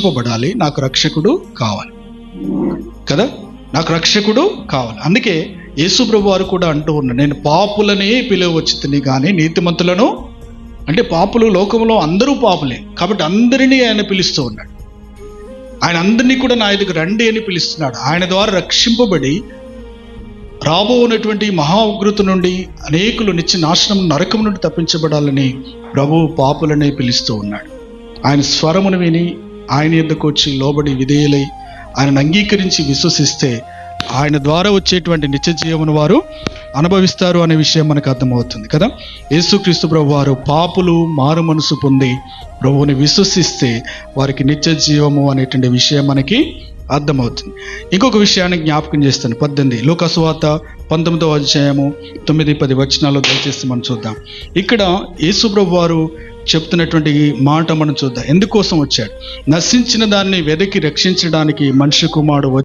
రక్షింపబడాలి, నాకు రక్షకుడు కావాలి కదా, నాకు రక్షకుడు కావాలి. అందుకే యేసు ప్రభు వారు కూడా అంటూ ఉన్నారు, నేను పాపులనే పిలువచ్చుని కానీ నీతిమంతులను, అంటే పాపులు లోకంలో అందరూ పాపులే కాబట్టి అందరినీ ఆయన పిలుస్తూ ఉన్నాడు. ఆయన అందరినీ కూడా నా ఎదుగు రండి అని పిలుస్తున్నాడు. ఆయన ద్వారా రక్షింపబడి రాబోనటువంటి మహా ఉగ్రత నుండి అనేకులు నిత్య నాశనం నరకం నుండి తప్పించబడాలని ప్రభువు పాపులనే పిలుస్తూ ఉన్నాడు. ఆయన స్వరమును విని ఆయన యొద్దకు వచ్చి లోబడి విధేయులై ఆయనను అంగీకరించి విశ్వసిస్తే ఆయన ద్వారా వచ్చేటువంటి నిత్య జీవమును వారు అనుభవిస్తారు అనే విషయం మనకు అర్థమవుతుంది కదా. యేసుక్రీస్తు ప్రభు వారు పాపులు మారు మనసు పొంది ప్రభువుని విశ్వసిస్తే వారికి నిత్య జీవము అనేటువంటి విషయం మనకి అర్థమవుతుంది. ఇంకొక విషయాన్ని జ్ఞాపకం చేస్తాను. 18 లూకా సువార్త 19వ అధ్యాయము 9-10 వచనాల్లో దయచేసి మనం చూద్దాం. ఇక్కడ యేసు ప్రభు వారు చెప్తున్నటువంటి మాట మనం చూద్దాం. ఎందుకోసం వచ్చాడు? నశించిన దాన్ని వెదకి రక్షించడానికి మనిషి కుమారుడు